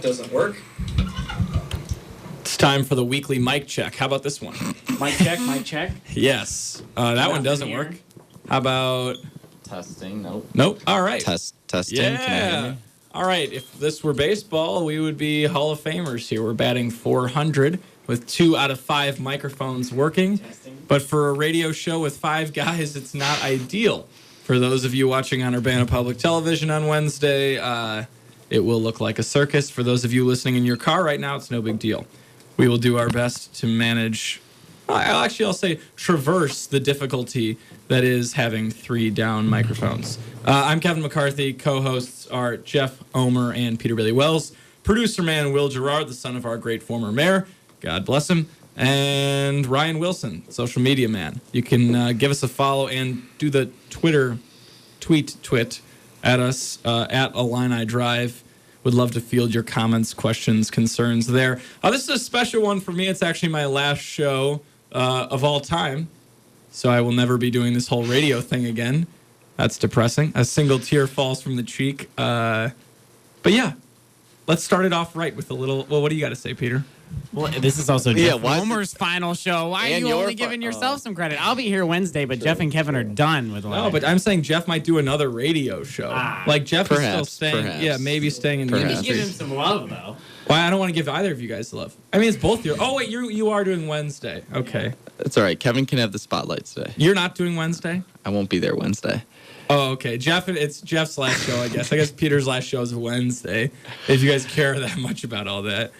doesn't work. It's time for the weekly mic check. How about this one? Mic check, mic check. Yes. That one doesn't work. How about... Testing, nope. Nope. All right. Testing. Yeah. Can I hear me? All right. If this were baseball, we would be Hall of Famers here. We're batting 400 with 2 out of 5 microphones working. Testing. But for a radio show with 5 guys, it's not ideal. For those of you watching on Urbana Public Television on Wednesday, it will look like a circus. For those of you listening in your car right now, it's no big deal. We will do our best to manage... I'll say traverse the difficulty that is having 3 down microphones. I'm Kevin McCarthy. Co-hosts are Jeff Omer and Peter Billy Wells. Producer man Will Gerard, the son of our great former mayor. God bless him. And Ryan Wilson, social media man. You can give us a follow and do the Twitter twit at us at Illini Drive. Would love to field your comments, questions, concerns there. This is a special one for me. It's actually my last show of all time. So I will never be doing this whole radio thing again. That's depressing. A single tear falls from the cheek. But yeah, let's start it off right with a little... Well, what do you got to say, Peter? Well, this is also Jeff Homer's final show. Why are you only giving yourself some credit? I'll be here Wednesday, but Jeff and Kevin are done with live. No, but I'm saying Jeff might do another radio show. Like Jeff is still staying. Perhaps. Yeah, maybe staying in the industry. Give him some love, though. Why? I don't want to give either of you guys love. I mean, it's both your... Oh, wait, you are doing Wednesday. Okay. It's all right. Kevin can have the spotlight today. You're not doing Wednesday? I won't be there Wednesday. Oh, okay. It's Jeff's last show, I guess. I guess Peter's last show is Wednesday, if you guys care that much about all that.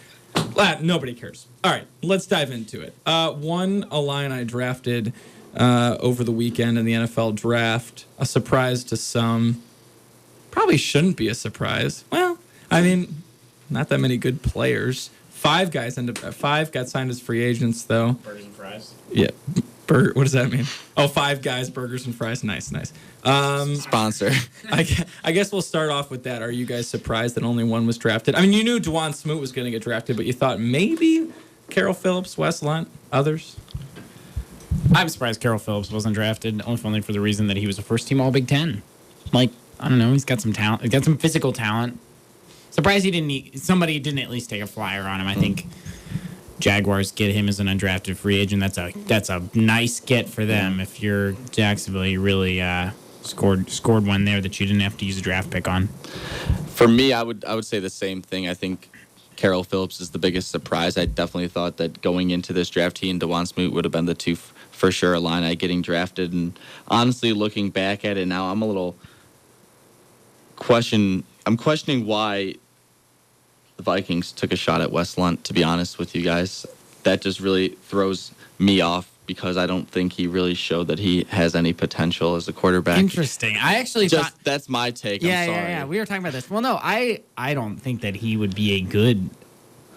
Nobody cares. All right, let's dive into it. One Illini drafted over the weekend in the NFL draft. A surprise to some. Probably shouldn't be a surprise. Well, I mean, not that many good players. 5 got signed as free agents, though. Burgers and fries. Yeah. What does that mean? Oh, 5 guys, burgers and fries. Nice. Sponsor. I guess we'll start off with that. Are you guys surprised that only one was drafted? I mean, you knew Dwan Smoot was going to get drafted, but you thought maybe Carroll Phillips, Wes Lunt, others? I'm surprised Carroll Phillips wasn't drafted, only for the reason that he was a first-team All-Big Ten. Like, I don't know, he's got some talent. He's got some physical talent. Surprised somebody didn't at least take a flyer on him. I think Jaguars get him as an undrafted free agent. That's a nice get for them. If you're Jacksonville, you really scored one there that you didn't have to use a draft pick on. For me, I would say the same thing. I think Carroll Phillips is the biggest surprise. I definitely thought that going into this draft, he and Dwan Smoot would have been the 2 for sure Illini getting drafted. And honestly, looking back at it now, I'm a little questioning why the Vikings took a shot at Wes Lunt, to be honest with you guys. That just really throws me off because I don't think he really showed that he has any potential as a quarterback. Interesting. I actually thought... That's my take. Yeah, I'm sorry. Yeah. We were talking about this. Well, no, I don't think that he would be a good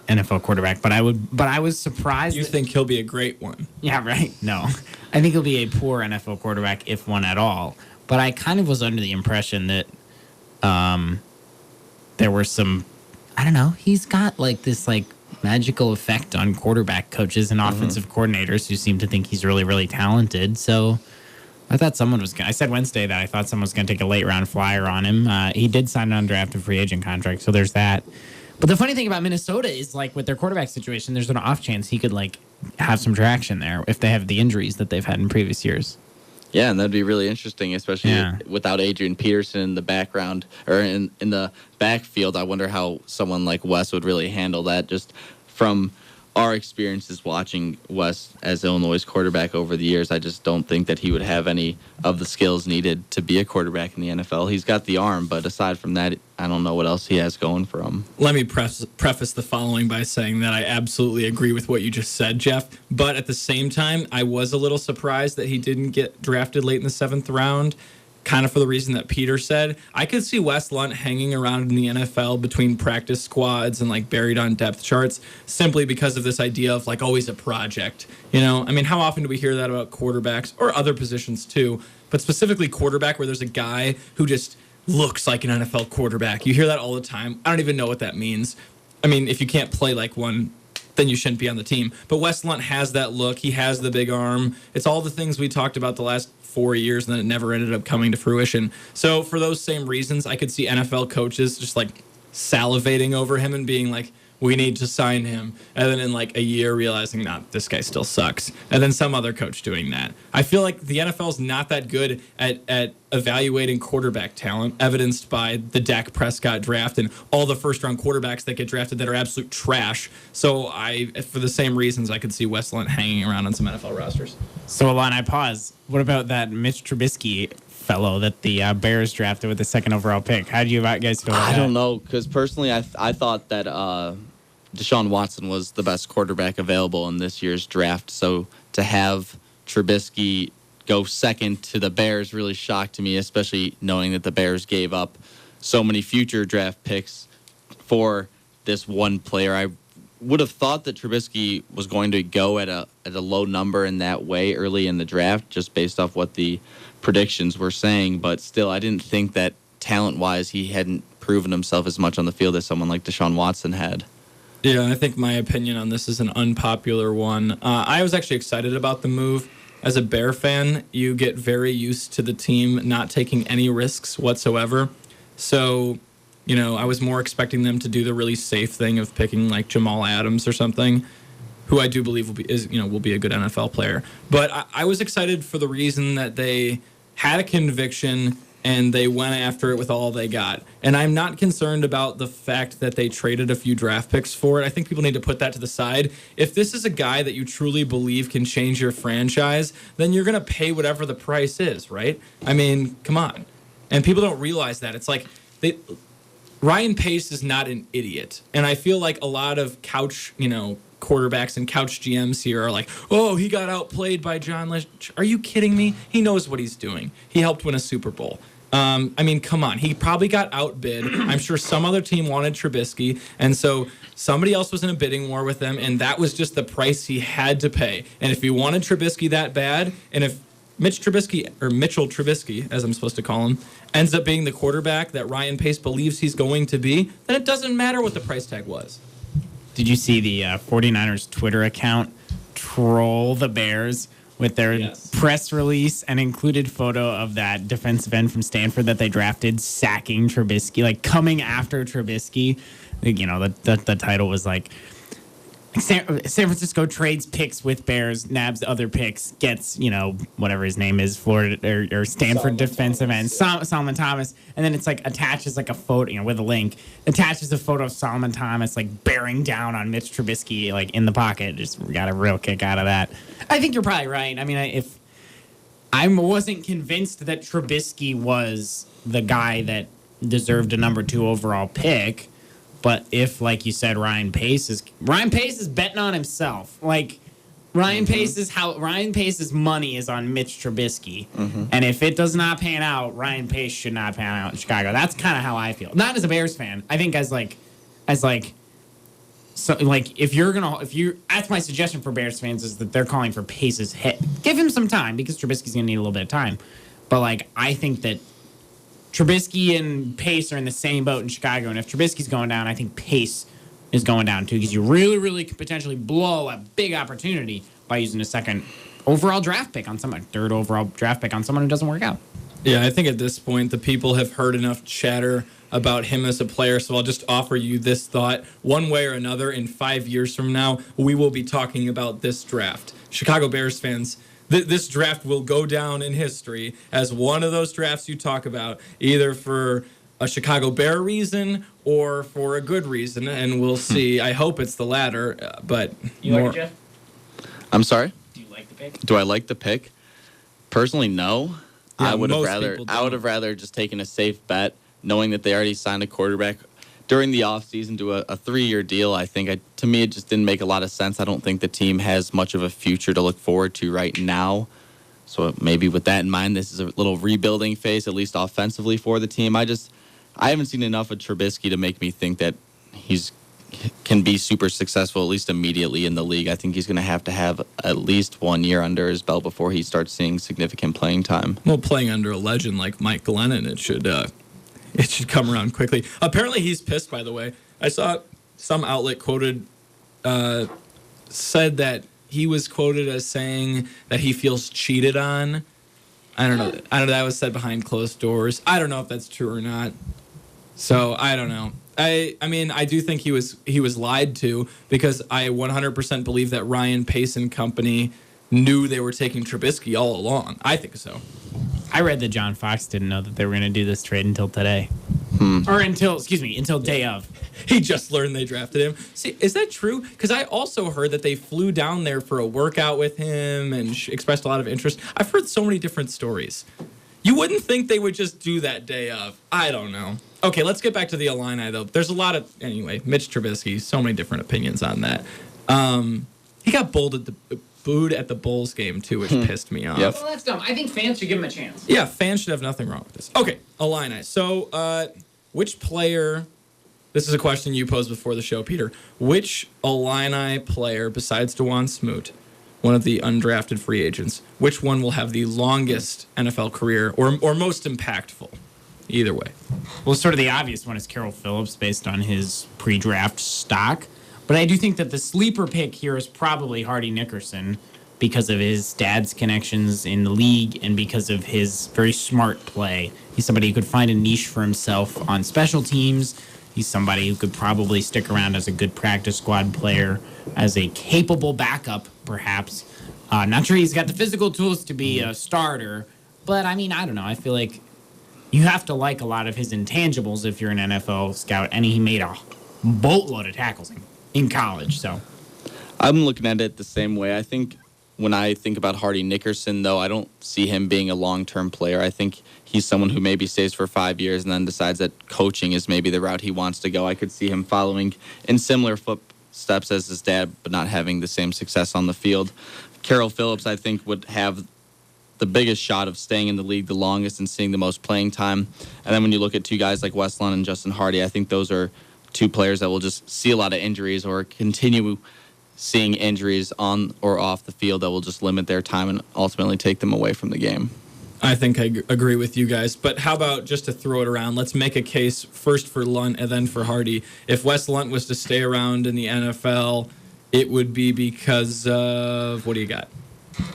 NFL quarterback, but I was surprised. You think he'll be a great one? Yeah, right. No. I think he'll be a poor NFL quarterback, if one at all. But I kind of was under the impression that there were some... I don't know. He's got like this magical effect on quarterback coaches and offensive coordinators who seem to think he's really, really talented. So I thought someone was going to... I said Wednesday that I thought someone was going to take a late-round flyer on him. He did sign an undrafted free agent contract, so there's that. But the funny thing about Minnesota is, with their quarterback situation, there's an off chance he could, have some traction there if they have the injuries that they've had in previous years. Yeah, and that'd be really interesting, especially without Adrian Peterson in the background or in the backfield. I wonder how someone like Wes would really handle that. Just from our experiences watching Wes as Illinois' quarterback over the years, I just don't think that he would have any of the skills needed to be a quarterback in the NFL. He's got the arm, but aside from that, I don't know what else he has going for him. Let me preface the following by saying that I absolutely agree with what you just said, Jeff. But at the same time, I was a little surprised that he didn't get drafted late in the 7th round. Kind of for the reason that Peter said. I could see Wes Lunt hanging around in the NFL between practice squads and buried on depth charts simply because of this idea of always a project. You know, I mean, how often do we hear that about quarterbacks or other positions too, but specifically quarterback where there's a guy who just looks like an NFL quarterback. You hear that all the time. I don't even know what that means. I mean, if you can't play like one, then you shouldn't be on the team. But Wes Lunt has that look. He has the big arm. It's all the things we talked about the last 4 years, and then it never ended up coming to fruition. So for those same reasons, I could see NFL coaches just salivating over him and being like, we need to sign him. And then in like a year realizing, nah, this guy still sucks. And then some other coach doing that. I feel like the NFL is not that good at evaluating quarterback talent, evidenced by the Dak Prescott draft and all the first-round quarterbacks that get drafted that are absolute trash. So for the same reasons, I could see Westland hanging around on some NFL rosters. So, Alon, I pause. What about that Mitch Trubisky fellow that the Bears drafted with the second overall pick? How do you guys feel about that? I don't know, because personally, I thought that Deshaun Watson was the best quarterback available in this year's draft. So to have Trubisky go second to the Bears really shocked me, especially knowing that the Bears gave up so many future draft picks for this one player. I would have thought that Trubisky was going to go at a low number in that way early in the draft, just based off what the predictions were saying. But still, I didn't think that talent-wise he hadn't proven himself as much on the field as someone like Deshaun Watson had. Yeah, I think my opinion on this is an unpopular one. I was actually excited about the move. As a Bear fan, you get very used to the team not taking any risks whatsoever. So, I was more expecting them to do the really safe thing of picking like Jamal Adams or something, who I do believe will be a good NFL player. But I was excited for the reason that they had a conviction and they went after it with all they got. And I'm not concerned about the fact that they traded a few draft picks for it. I think people need to put that to the side. If this is a guy that you truly believe can change your franchise, then you're going to pay whatever the price is, right? I mean, come on. And people don't realize that. It's like Ryan Pace is not an idiot. And I feel like a lot of couch, quarterbacks and couch GMs here are like, oh, he got outplayed by John Lynch. Are you kidding me? He knows what he's doing. He helped win a Super Bowl. I mean, come on. He probably got outbid. I'm sure some other team wanted Trubisky, and so somebody else was in a bidding war with them, and that was just the price he had to pay. And if he wanted Trubisky that bad, and if Mitchell Trubisky, as I'm supposed to call him, ends up being the quarterback that Ryan Pace believes he's going to be, then it doesn't matter what the price tag was. Did you see the 49ers Twitter account troll the Bears with their press release and included photo of that defensive end from Stanford that they drafted sacking Trubisky, like coming after Trubisky? The title was like, San Francisco trades picks with Bears, nabs other picks, gets, whatever his name is, Florida or Stanford defensive end, Solomon Thomas, and then it's like attaches like a photo, with a link, attaches a photo of Solomon Thomas like bearing down on Mitch Trubisky like in the pocket. Just got a real kick out of that. I think you're probably right. I mean, if I wasn't convinced that Trubisky was the guy that deserved a number 2 overall pick. But if, like you said, Ryan Pace is betting on himself. Like Ryan Pace's money is on Mitch Trubisky, and if it does not pan out, Ryan Pace should not pan out in Chicago. That's kind of how I feel. Not as a Bears fan. I think that's my suggestion for Bears fans is that they're calling for Pace's hit. Give him some time because Trubisky's gonna need a little bit of time. But I think that Trubisky and Pace are in the same boat in Chicago, and if Trubisky's going down, I think Pace is going down too, because you really, really could potentially blow a big opportunity by using a third overall draft pick on someone who doesn't work out. Yeah, I think at this point the people have heard enough chatter about him as a player, so I'll just offer you this thought. One way or another, in 5 years from now, we will be talking about this draft. Chicago Bears fans, this draft will go down in history as one of those drafts you talk about, either for a Chicago Bear reason or for a good reason, and we'll see. I hope it's the latter, but you like it, Jeff? I'm sorry? Do you like the pick? Do I like the pick? Personally, no. Yeah, I would have rather just taken a safe bet, knowing that they already signed a quarterback during the offseason to a 3-year deal. I think to me it just didn't make a lot of sense. I don't think the team has much of a future to look forward to right now. So maybe with that in mind, this is a little rebuilding phase, at least offensively for the team. I haven't seen enough of Trubisky to make me think that he's can be super successful, at least immediately in the league. I think he's going to have at least 1 year under his belt before he starts seeing significant playing time. Well, playing under a legend like Mike Glennon, it should come around quickly. Apparently he's pissed, by the way. I saw some outlet said that he was quoted as saying that he feels cheated on. I don't know. That was said behind closed doors. I don't know if that's true or not. So I don't know. I mean, I do think he was lied to, because I 100% believe that Ryan Pace and company knew they were taking Trubisky all along. I think so. I read that John Fox didn't know that they were going to do this trade until today. Or until day of. He just learned they drafted him. See, is that true? Because I also heard that they flew down there for a workout with him and expressed a lot of interest. I've heard so many different stories. You wouldn't think they would just do that day of. I don't know. Okay, let's get back to the Illini, though. There's a lot of... Anyway, Mitch Trubisky, so many different opinions on that. He got booed at the Bulls game, too, which pissed me off. Yep. Well, that's dumb. I think fans should give him a chance. Yeah, fans should have nothing wrong with this. Okay, Illini. So, which player... This is a question you posed before the show, Peter. Which Illini player, besides DeJuan Smoot, one of the undrafted free agents, which one will have the longest NFL career or most impactful? Either way. Well, sort of the obvious one is Carroll Phillips based on his pre-draft stock. But I do think that the sleeper pick here is probably Hardy Nickerson because of his dad's connections in the league and because of his very smart play. He's somebody who could find a niche for himself on special teams. He's somebody who could probably stick around as a good practice squad player, as a capable backup, perhaps. Not sure he's got the physical tools to be a starter, but I mean, I don't know. I feel like you have to like a lot of his intangibles if you're an NFL scout, and he made a boatload of tackles in college. So I'm looking at it the same way. I think when I think about Hardy Nickerson, though, I don't see him being a long-term player. I think he's someone who maybe stays for 5 years and then decides that coaching is maybe the route he wants to go. I could see him following in similar footsteps as his dad, but not having the same success on the field. Carroll Phillips, I think, would have the biggest shot of staying in the league the longest and seeing the most playing time. And then when you look at two guys like Wes Lund and Justin Hardy, I think those are two players that will just see a lot of injuries or continue seeing injuries on or off the field that will just limit their time and ultimately take them away from the game. I think I agree with you guys. But how about, just to throw it around, let's make a case first for Lunt and then for Hardy. If Wes Lunt was to stay around in the NFL, it would be because of, what do you got?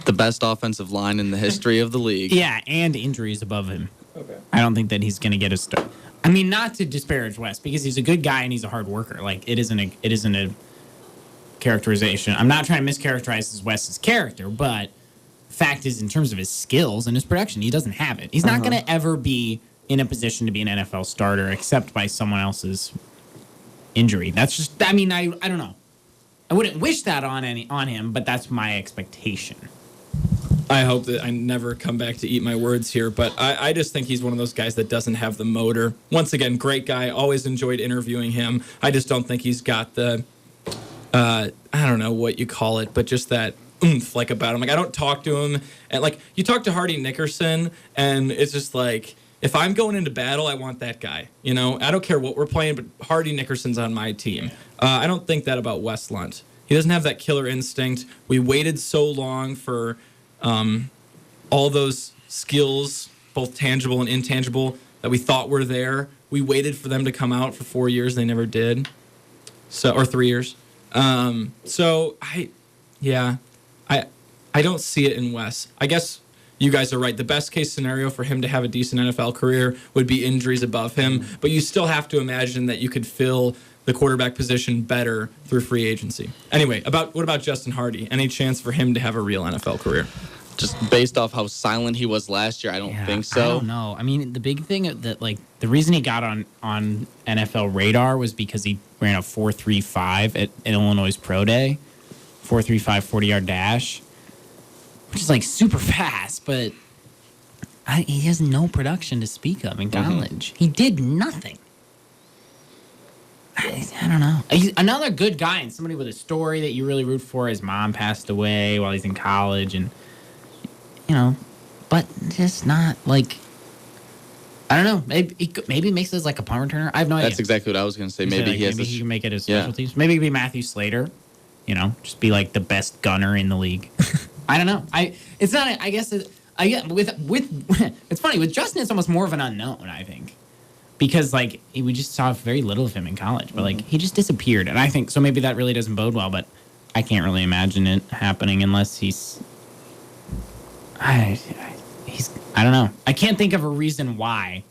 The best offensive line in the history of the league. yeah, and injuries above him. Okay. I don't think that he's going to get a start. I mean, not to disparage Wes, because he's a good guy and he's a hard worker. Like, it isn't a characterization. I'm not trying to mischaracterize Wes's character, but fact is, in terms of his skills and his production, he doesn't have it. He's not going to ever be in a position to be an NFL starter except by someone else's injury. That's just, I mean, I don't know. I wouldn't wish that on him, but that's my expectation. I hope that I never come back to eat my words here, but I just think he's one of those guys that doesn't have the motor. Once again, great guy. Always enjoyed interviewing him. I just don't think he's got the, I don't know what you call it, but just that oomph like about him. Like, I don't talk to him, and like, you talk to Hardy Nickerson, and it's just like, if I'm going into battle, I want that guy. You know, I don't care what we're playing, but Hardy Nickerson's on my team. I don't think that about Wes Lunt. He doesn't have that killer instinct. We waited so long for all those skills, both tangible and intangible, that we thought were there. We waited for them to come out for 4 years. They never did. Or 3 years. So I don't see it in Wes. I guess you guys are right. The best case scenario for him to have a decent NFL career would be injuries above him, but you still have to imagine that you could fill the quarterback position better through free agency. Anyway, what about Justin Hardy? Any chance for him to have a real NFL career? Just based off how silent he was last year, I don't think so. I don't know. I mean, the big thing that, like, the reason he got on NFL radar was because he ran a 4.35 at Illinois Pro Day, 4.35 40-yard dash, which is like super fast, but he has no production to speak of in college. He did nothing. I don't know. He's another good guy and somebody with a story that you really root for. His mom passed away while he's in college, and but just not like, I don't know. Maybe he makes it as like a punt returner. I have no idea. That's exactly what I was going to say. Maybe he can make it as special teams. Maybe it could be Matthew Slater. Just be like the best gunner in the league. I don't know. It's not. I guess. With it's funny with Justin. It's almost more of an unknown. I think. Because, like, we just saw very little of him in college. But, like, he just disappeared. And I think, so maybe that really doesn't bode well. But I can't really imagine it happening unless he's... I don't know. I can't think of a reason why.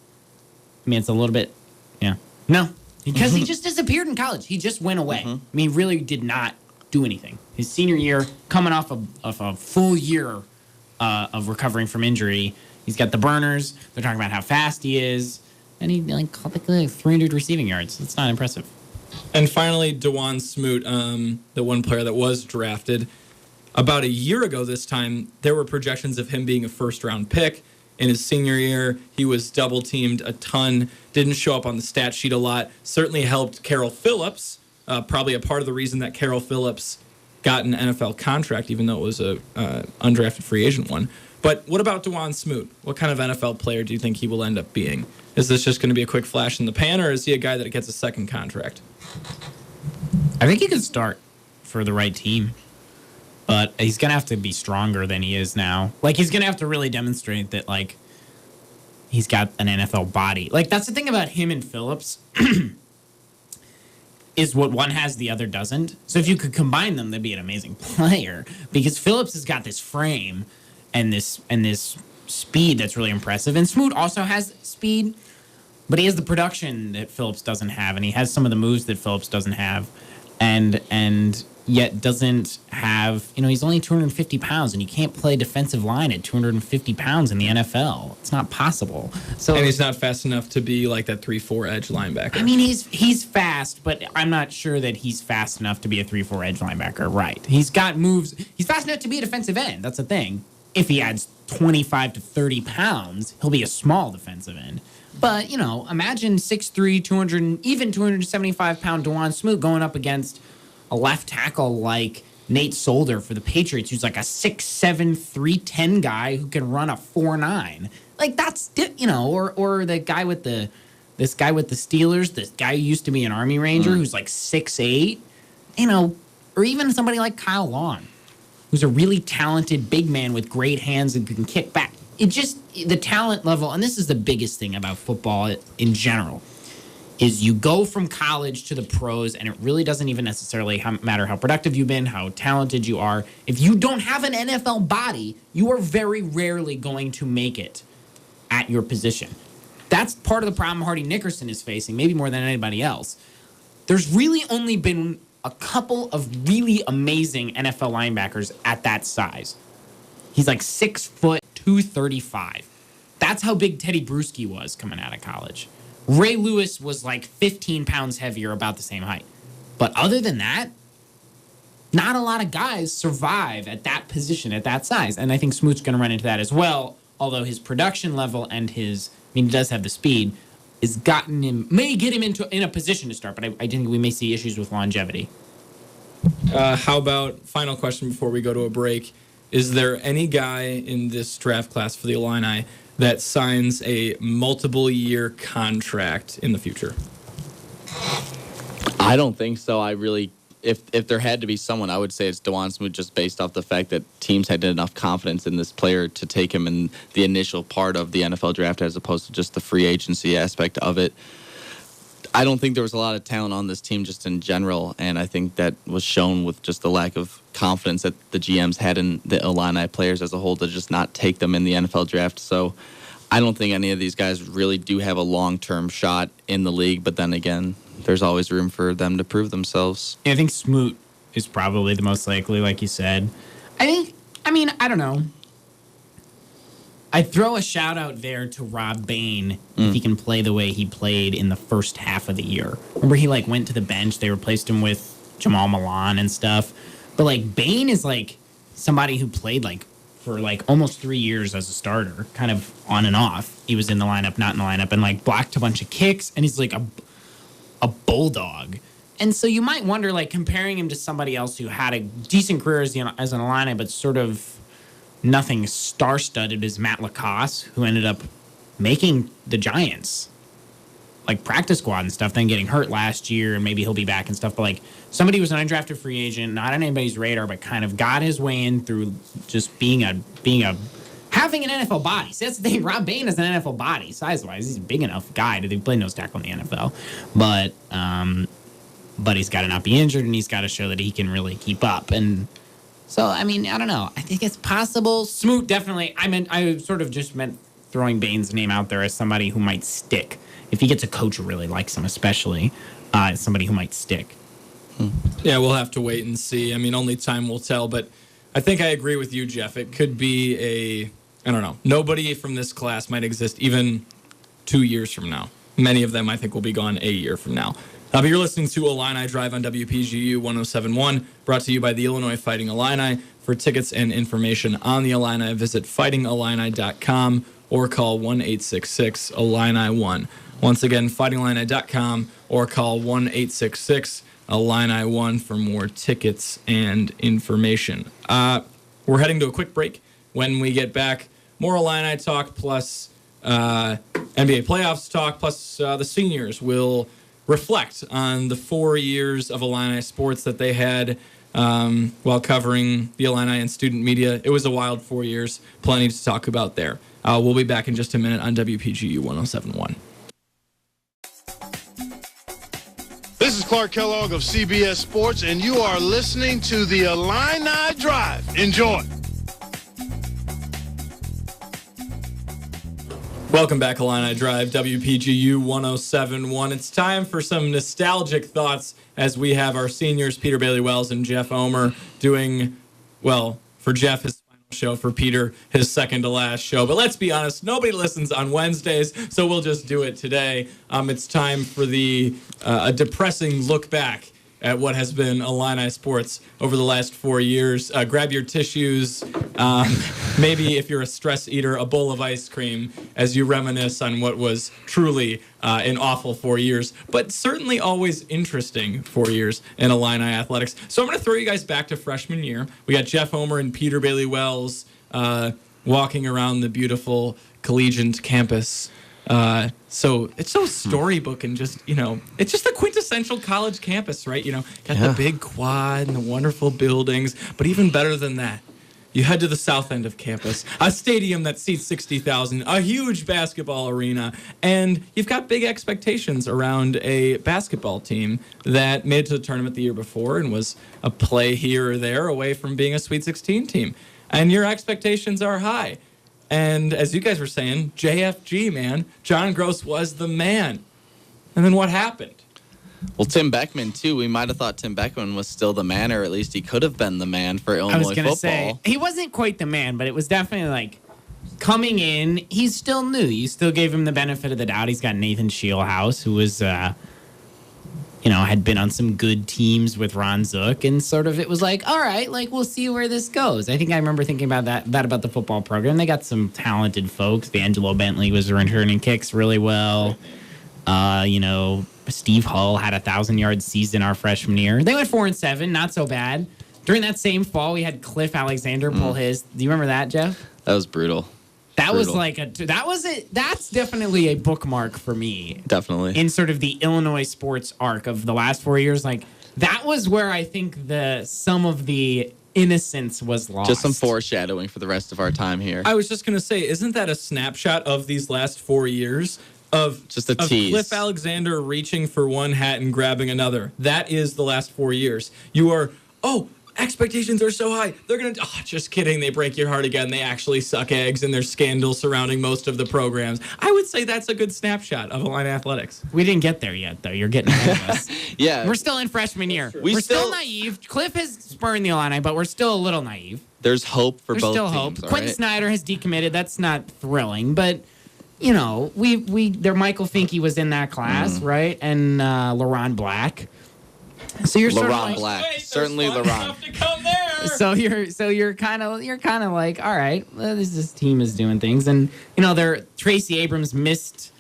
I mean, it's a little bit... Yeah. No. because he just disappeared in college. He just went away. I mean, he really did not do anything. His senior year, coming off of a full year of recovering from injury, he's got the burners. They're talking about how fast he is, and he caught like 300 receiving yards. That's not impressive. And finally, DeJuan Smoot, the one player that was drafted. About a year ago this time, there were projections of him being a first-round pick. In his senior year, he was double-teamed a ton, didn't show up on the stat sheet a lot, certainly helped Carroll Phillips, probably a part of the reason that Carroll Phillips got an NFL contract, even though it was a undrafted free agent one. But what about DeJuan Smoot? What kind of NFL player do you think he will end up being? Is this just going to be a quick flash in the pan, or is he a guy that gets a second contract? I think he could start for the right team, but he's going to have to be stronger than he is now. Like, he's going to have to really demonstrate that, like, he's got an NFL body. Like, that's the thing about him and Phillips is what one has, the other doesn't. So if you could combine them, they'd be an amazing player, because Phillips has got this frame and this speed that's really impressive. And Smoot also has speed, but he has the production that Phillips doesn't have, and he has some of the moves that Phillips doesn't have, and yet doesn't have, he's only 250 pounds, and you can't play defensive line at 250 pounds in the NFL. It's not possible. So, and he's not fast enough to be like that 3-4 edge linebacker. I mean, he's fast, but I'm not sure that he's fast enough to be a 3-4 edge linebacker. Right. He's got moves. He's fast enough to be a defensive end. That's the thing. If he adds 25 to 30 pounds, he'll be a small defensive end. But, imagine 6'3", 275-pound DeJuan Smoot going up against a left tackle like Nate Solder for the Patriots, who's like a 6'7", 310 guy who can run a 4.9. Like, that's, or the guy with this guy with the Steelers, this guy who used to be an Army Ranger who's like 6'8", or even somebody like Kyle Long, who's a really talented big man with great hands and can kick back. The talent level, and this is the biggest thing about football in general, is you go from college to the pros, and it really doesn't even necessarily matter how productive you've been, how talented you are. If you don't have an NFL body, you are very rarely going to make it at your position. That's part of the problem Hardy Nickerson is facing, maybe more than anybody else. There's really only been a couple of really amazing NFL linebackers at that size. He's like 6 foot, 235. That's how big Teddy Bruschi was coming out of college. Ray Lewis was like 15 pounds heavier, about the same height. But other than that, not a lot of guys survive at that position, at that size. And I think Smoot's going to run into that as well, although his production level and he does have the speed, may get him in a position to start, but I think we may see issues with longevity. How about, final question before we go to a break, is there any guy in this draft class for the Illini that signs a multiple-year contract in the future? I don't think so. If there had to be someone, I would say it's DeJuan Smoot, just based off the fact that teams had enough confidence in this player to take him in the initial part of the NFL draft as opposed to just the free agency aspect of it. I don't think there was a lot of talent on this team just in general, and I think that was shown with just the lack of confidence that the GMs had in the Illini players as a whole to just not take them in the NFL draft. So I don't think any of these guys really do have a long-term shot in the league, but then again, there's always room for them to prove themselves. Yeah, I think Smoot is probably the most likely, like you said. I don't know. I'd throw a shout out there to Rob Bain if he can play the way he played in the first half of the year. Remember, he went to the bench. They replaced him with Jamal Milan and stuff. But Bain is somebody who played for almost 3 years as a starter, kind of on and off. He was in the lineup, not in the lineup, and blocked a bunch of kicks. And he's a bulldog. And so you might wonder, comparing him to somebody else who had a decent career as an Illini, but sort of nothing star-studded, is Matt Lacoste, who ended up making the Giants, practice squad and stuff, then getting hurt last year, and maybe he'll be back and stuff. But somebody who was an undrafted free agent, not on anybody's radar, but kind of got his way in through just having an NFL body. See, that's the thing. Rob Bain has an NFL body, size-wise. He's a big enough guy to play nose tackle in the NFL. But he's got to not be injured, and he's got to show that he can really keep up. And so, I don't know. I think it's possible. Smoot, definitely. I sort of just meant throwing Bain's name out there as somebody who might stick. If he gets a coach who really likes him, especially, somebody who might stick. Yeah, we'll have to wait and see. I mean, only time will tell, but I think I agree with you, Jeff. It could be I don't know. Nobody from this class might exist even 2 years from now. Many of them, I think, will be gone a year from now. But you're listening to Illini Drive on WPGU 107.1, brought to you by the Illinois Fighting Illini. For tickets and information on the Illini, visit fightingillini.com or call 1-866-ILLINI1. Once again, fightingillini.com or call 1-866-ILLINI1 for more tickets and information. We're heading to a quick break. When we get back, more Illini talk plus NBA playoffs talk plus the seniors will reflect on the 4 years of Illini sports that they had while covering the Illini and student media. It was a wild 4 years. Plenty to talk about there. We'll be back in just a minute on WPGU 107.1. This is Clark Kellogg of CBS Sports, and you are listening to the Illini Drive. Enjoy. Welcome back, Illini Drive, WPGU 107.1. It's time for some nostalgic thoughts as we have our seniors, Peter Bailey-Wells and Jeff Omer, doing, well, for Jeff, his final show, for Peter, his second to last show. But let's be honest, nobody listens on Wednesdays, so we'll just do it today. It's time for a depressing look back at what has been Illini sports over the last 4 years. Grab your tissues, maybe if you're a stress eater, a bowl of ice cream as you reminisce on what was truly an awful 4 years, but certainly always interesting 4 years in Illini athletics. So I'm going to throw you guys back to freshman year. We got Jeff Omer and Peter Bailey-Wells walking around the beautiful collegiate campus. So it's so storybook and just, it's just the quintessential college campus, right? Got the big quad and the wonderful buildings, but even better than that, you head to the south end of campus, a stadium that seats 60,000, a huge basketball arena, and you've got big expectations around a basketball team that made it to the tournament the year before and was a play here or there away from being a Sweet 16 team. And your expectations are high. And as you guys were saying, JFG, man, John Gross was the man. And then what happened? Well, Tim Beckman, too. We might have thought Tim Beckman was still the man, or at least he could have been the man for Illinois football. I was going to say, he wasn't quite the man, but it was definitely like coming in, he's still new. You still gave him the benefit of the doubt. He's got Nathan Scheelhaus, who was, had been on some good teams with Ron Zook, and sort of it was like, all right, like we'll see where this goes. I think I remember thinking about that about the football program. They got some talented folks. Angelo Bentley was returning kicks really well. Steve Hull had a 1,000-yard season our freshman year. They went 4-7, not so bad. During that same fall, we had Cliff Alexander pull his. Do you remember that, Jeff? That was brutal. That's definitely a bookmark for me. Definitely. In sort of the Illinois sports arc of the last 4 years. Like, that was where I think some of the innocence was lost. Just some foreshadowing for the rest of our time here. I was just going to say, isn't that a snapshot of these last 4 years? Of just a tease. Cliff Alexander reaching for one hat and grabbing another. That is the last 4 years. You are, expectations are so high. They're going to, just kidding. They break your heart again. They actually suck eggs, and there's scandal surrounding most of the programs. I would say that's a good snapshot of Illini athletics. We didn't get there yet, though. You're getting ahead of us. Yeah. We're still in freshman year. We're still naive. Cliff has spurned the Illini, but we're still a little naive. There's hope for both still teams. Hope. Quentin Snyder has decommitted. That's not thrilling, but Michael Finke was in that class, right? And LaRon Black. So you're LaRon Black, certainly LaRon. So you're kind of like, all right, this team is doing things, and Tracy Abrams missed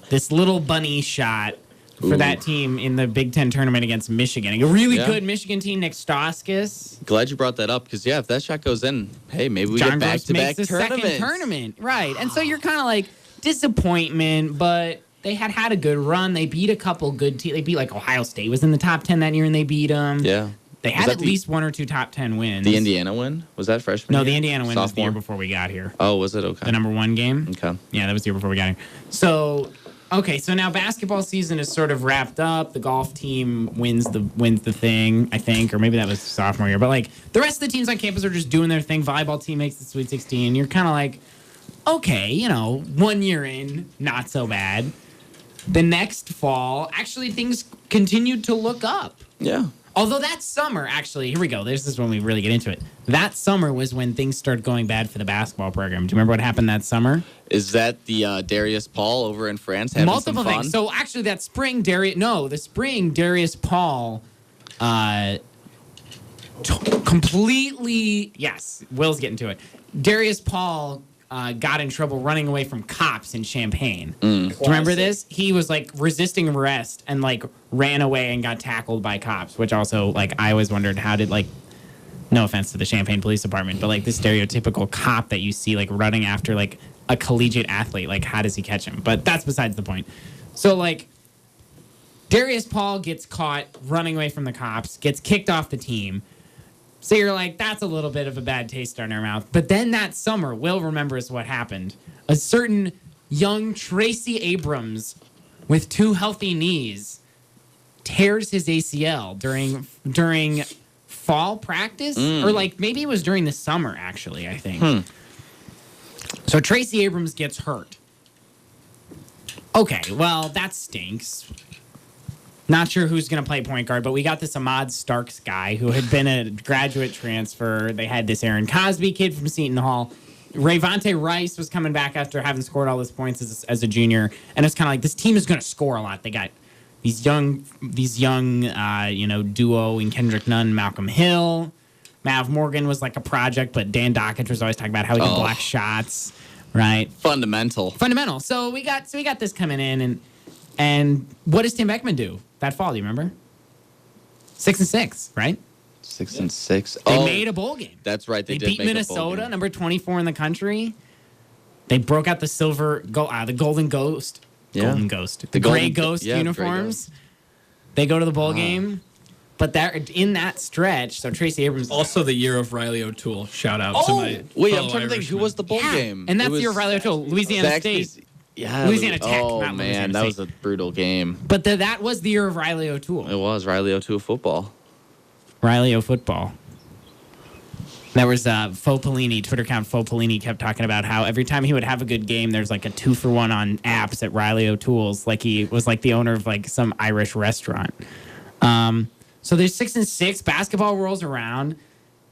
this little bunny shot for that team in the Big Ten tournament against Michigan. A really good Michigan team, Nick Stauskas. Glad you brought that up because if that shot goes in, hey, maybe we get back-to-back tournaments. Second tournament, right? And so you're kind of like disappointment, but they had a good run. They beat a couple good teams. They beat Ohio State was in the top 10 that year, and they beat them. Yeah. They had at least one or two top 10 wins. The Indiana win? Was that freshman year? No, the Indiana win was the year before we got here. Oh, was it? Okay. The number 1 game? Okay. Yeah, that was the year before we got here. So now basketball season is sort of wrapped up. The golf team wins the thing, I think, or maybe that was sophomore year. But the rest of the teams on campus are just doing their thing. Volleyball team makes the Sweet 16. You're kind of like, okay, 1 year in, not so bad. The next fall, actually, things continued to look up. Yeah. Although that summer, actually, here we go. This is when we really get into it. That summer was when things started going bad for the basketball program. Do you remember what happened that summer? Is that the Darius Paul over in France having Multiple some fun? things. So actually, that spring, Darius Paul completely, yes, Will's getting to it. Darius Paul got in trouble running away from cops in Champaign. Do you remember this? He was like resisting arrest and like ran away and got tackled by cops, which also like I always wondered how did like, no offense to the Champaign Police Department, but like this stereotypical cop that you see like running after like a collegiate athlete, like how does he catch him? But that's besides the point. So like Darius Paul gets caught running away from the cops, gets kicked off the team. So you're like, that's a little bit of a bad taste in our mouth. But then that summer, Will remembers what happened. A certain young Tracy Abrams with 2 healthy knees tears his ACL during fall practice. Or like maybe it was during the summer, actually, I think. So Tracy Abrams gets hurt. Okay, well, that stinks. Not sure who's going to play point guard, but we got this Ahmad Starks guy who had been a graduate transfer. They had this Aaron Cosby kid from Seton Hall. Rayvonte Rice was coming back after having scored all his points as a junior. And it's kind of like, this team is going to score a lot. They got these young duo in Kendrick Nunn, Malcolm Hill. Mav Morgan was like a project, but Dan Dockich was always talking about how he can block shots, right? Fundamental. So we got this coming in, and what does Tim Beckman do that fall? Do you remember? 6-6, right? 6-6. They made a bowl game. That's right. They did beat make Minnesota, a bowl game. number 24 in the country. They broke out the Golden Ghost. Yeah. Golden Ghost. The Gray Ghost uniforms. They go to the bowl game. But in that stretch, so Tracy Abrams... Also the year of Riley O'Toole. Shout out to my Wait, fellow I'm trying to think. Who Irishman. was the bowl game? And that's the year of Riley O'Toole. Louisiana State. Yeah, Louisiana Tech. Oh, not man, Louisiana that State. was a brutal game. But that was the year of Riley O'Toole. It was Riley O'Toole football. Riley O football. There was Faux Pellini, Twitter account Faux Pellini kept talking about how every time he would have a good game, there's like a 2-for-1 on apps at Riley O'Toole's. Like he was like the owner of like some Irish restaurant. So there's 6-6. Basketball rolls around,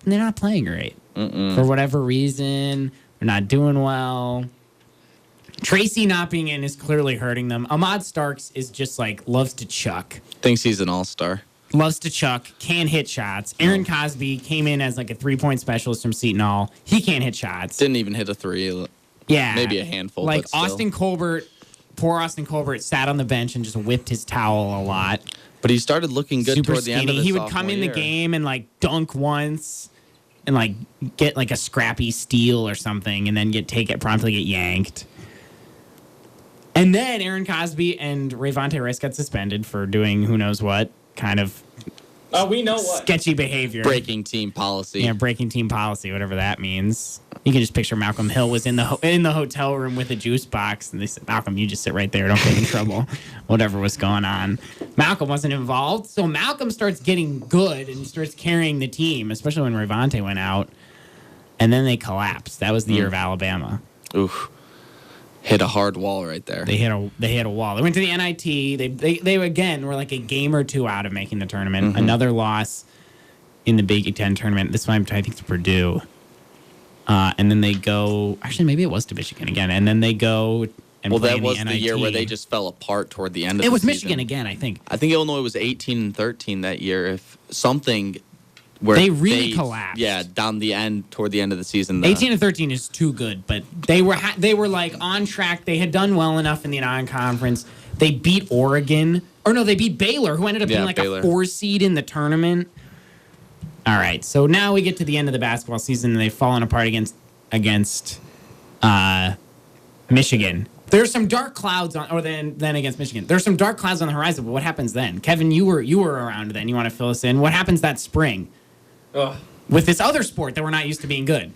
and they're not playing great for whatever reason. They're not doing well. Tracy not being in is clearly hurting them. Ahmad Starks is just like loves to chuck. Thinks he's an all-star. Loves to chuck, can't hit shots. Aaron Cosby came in as like a 3-point specialist from Seton Hall. He can't hit shots. Didn't even hit a 3. Yeah. Maybe a handful. Like but still. Austin Colbert, poor Austin Colbert sat on the bench and just whipped his towel a lot. But he started looking good Super toward the end of skinny. the He would come in the game and like dunk once and like get like a scrappy steal or something and then promptly get yanked. And then Aaron Cosby and Rayvonte Rice got suspended for doing who knows what kind of we know what. sketchy behavior. Breaking team policy. Yeah, breaking team policy, whatever that means. You can just picture Malcolm Hill was in the hotel room with a juice box, and they said, Malcolm, you just sit right there. Don't get in trouble. Whatever was going on. Malcolm wasn't involved, so Malcolm starts getting good and starts carrying the team, especially when Rayvonte went out. And then they collapsed. That was the year of Alabama. Oof. Hit a hard wall right there. They hit a wall. They went to the NIT. They again were like a game or two out of making the tournament. Another loss in the Big Ten tournament. This time I think to Purdue. And then they go. Actually, maybe it was to Michigan again. And then they go and play that in was the the NIT. year where they just fell apart toward the end of the season. It was Michigan again, I think. I think Illinois was 18-13 that year. If something where They really collapsed. Yeah, toward the end of the season. 18-13 is too good, but they were like on track. They had done well enough in the non-conference. They beat Oregon. Or no, they beat Baylor, who ended up being like Baylor. a 4 seed in the tournament. All right, so now we get to the end of the basketball season, and they've fallen apart against Michigan. There's some dark clouds then against Michigan. There's some dark clouds on the horizon, but what happens then? Kevin, you were around then. You want to fill us in? What happens that spring with this other sport that we're not used to being good?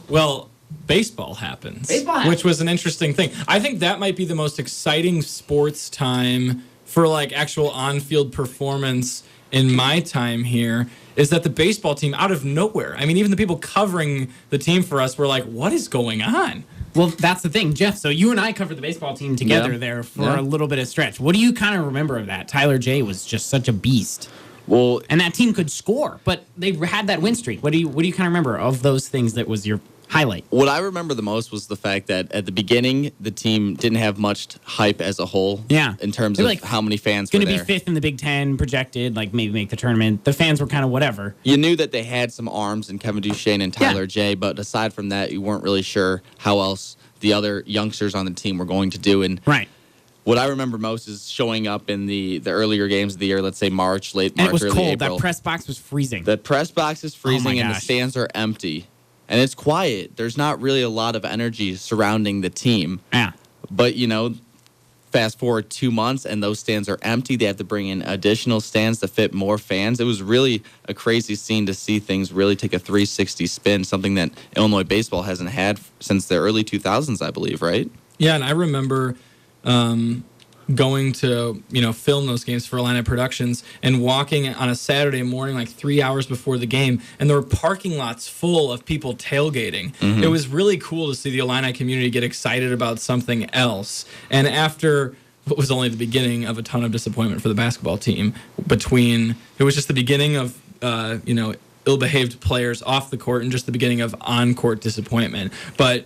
Well, baseball happens. Baseball which was an interesting thing. I think that might be the most exciting sports time for like actual on-field performance in my time here, is that the baseball team out of nowhere. I mean, even the people covering the team for us were like, what is going on? Well, that's the thing, Jeff. So you and I covered the baseball team together there for a little bit of stretch. What do you kind of remember of that? Tyler J was just such a beast. Well, and that team could score, but they had that win streak. What do you kind of remember of those things that was your highlight? What I remember the most was the fact that at the beginning, the team didn't have much hype as a whole. Yeah. In terms of how many fans were there. Going to be fifth in the Big Ten, projected, like maybe make the tournament. The fans were kind of whatever. You knew that they had some arms in Kevin Duchesne and Tyler J, but aside from that, you weren't really sure how else the other youngsters on the team were going to do. And what I remember most is showing up in the earlier games of the year, let's say March, late March, and it was early cold. April. That press box was freezing. The press box is freezing and the stands are empty. And it's quiet. There's not really a lot of energy surrounding the team. Yeah. But, fast forward 2 months and those stands are empty. They have to bring in additional stands to fit more fans. It was really a crazy scene to see things really take a 360 spin, something that Illinois baseball hasn't had since the early 2000s, I believe, right? Yeah, and I remember going to film those games for Illini Productions and walking on a Saturday morning like 3 hours before the game, and there were parking lots full of people tailgating. It was really cool to see the Illini community get excited about something else. And after what was only the beginning of a ton of disappointment for the basketball team, it was just the beginning of ill-behaved players off the court and just the beginning of on-court disappointment. But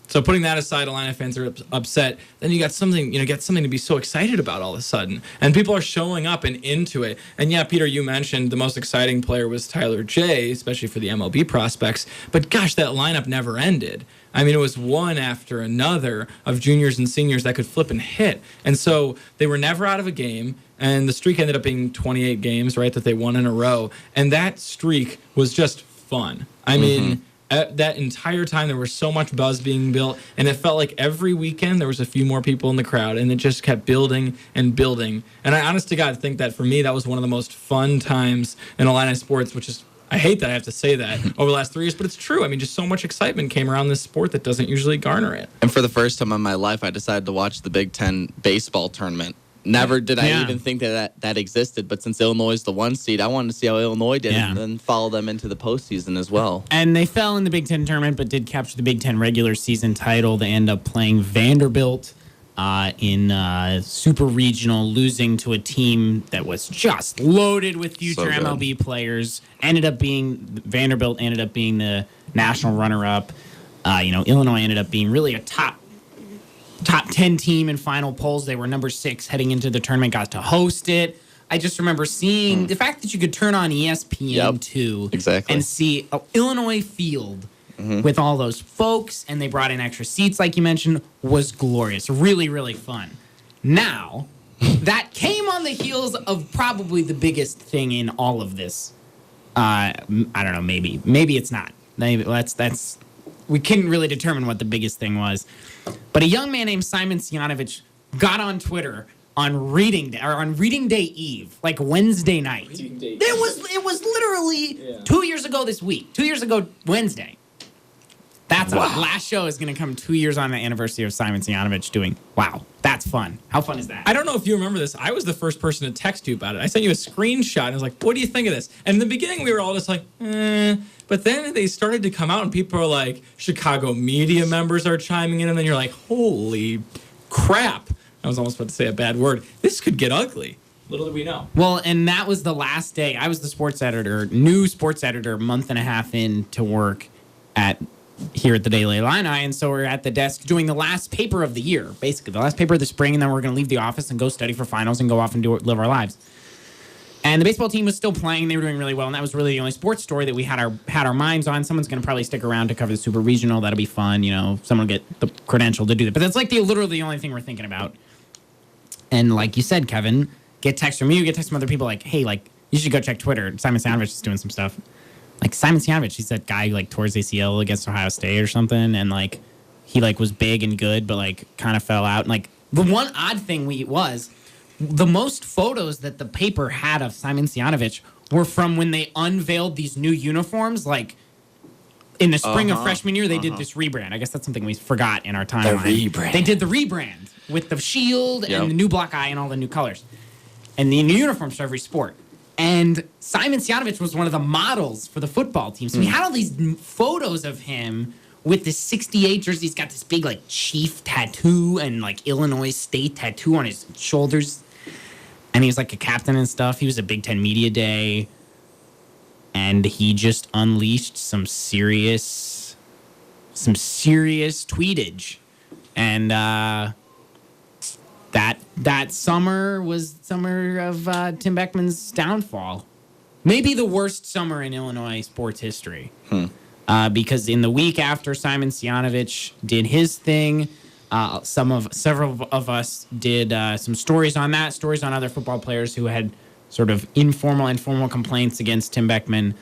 so putting that aside, Illini fans are upset. Then you got something to be so excited about all of a sudden, and people are showing up and into it. And yeah, Peter, you mentioned the most exciting player was Tyler J, especially for the MLB prospects. But gosh, that lineup never ended. I mean, it was one after another of juniors and seniors that could flip and hit, and so they were never out of a game. And the streak ended up being 28 games, right, that they won in a row. And that streak was just fun. I mean. That entire time, there was so much buzz being built, and it felt like every weekend there was a few more people in the crowd, and it just kept building and building. And I honest to God think that for me, that was one of the most fun times in Illini sports, which is, I hate that I have to say that over the last 3 years, but it's true. I mean, just so much excitement came around this sport that doesn't usually garner it. And for the first time in my life, I decided to watch the Big Ten baseball tournament. Never did I even think that existed, but since Illinois is the 1 seed, I wanted to see how Illinois did and then follow them into the postseason as well. And they fell in the Big Ten tournament, but did capture the Big Ten regular season title. They end up playing Vanderbilt in Super Regional, losing to a team that was just loaded with future MLB players. Vanderbilt ended up being the national runner-up. Illinois ended up being really a top 10 team in final polls. They were number 6 heading into the tournament, got to host it. I just remember seeing the fact that you could turn on ESPN2 and see Illinois field with all those folks, and they brought in extra seats, like you mentioned, was glorious. Really, really fun. Now, that came on the heels of probably the biggest thing in all of this. I don't know, maybe it's not. Maybe that's we couldn't really determine what the biggest thing was. But a young man named Simon Cianovich got on Twitter on reading day eve, like Wednesday night. It was literally 2 years ago this week. 2 years ago Wednesday. That's our last show is going to come 2 years on the anniversary of Simon Cianovich doing. Wow, that's fun. How fun is that? I don't know if you remember this. I was the first person to text you about it. I sent you a screenshot and I was like, what do you think of this? And in the beginning, we were all just like, But then they started to come out and people are like, Chicago media members are chiming in. And then you're like, holy crap. I was almost about to say a bad word. This could get ugly. Little did we know. Well, and that was the last day. I was the new sports editor, month and a half into work here at the Daily Illini, and so we're at the desk doing the last paper of the year, basically the last paper of the spring, and then we're going to leave the office and go study for finals and go off and live our lives. And the baseball team was still playing; they were doing really well, and that was really the only sports story that we had our minds on. Someone's going to probably stick around to cover the Super Regional. That'll be fun, Someone will get the credential to do that. But that's like literally the only thing we're thinking about. And like you said, Kevin, get text from you, get text from other people like, hey, like you should go check Twitter. Simon Cianovich is doing some stuff. Like Simon Cianovich, he's that guy who like tore his ACL against Ohio State or something, and like he like was big and good, but like kind of fell out. And like the one odd thing was the most photos that the paper had of Simon Cianovich were from when they unveiled these new uniforms, like in the spring of freshman year. They did this rebrand. I guess that's something we forgot in our timeline. The rebrand. They did the rebrand with the shield and the new black eye and all the new colors, and the new uniforms for every sport. And Simon Cianovich was one of the models for the football team. So we had all these photos of him with the 68 jersey. He's got this big, like, chief tattoo and, like, Illinois State tattoo on his shoulders. And he was, like, a captain and stuff. He was at Big Ten Media Day. And he just unleashed some serious tweetage. And that summer was summer of Tim Beckman's downfall. Maybe the worst summer in Illinois sports history. Because in the week after Simon Sianovich did his thing, several of us did some stories on that, stories on other football players who had sort of informal complaints against Tim Beckman.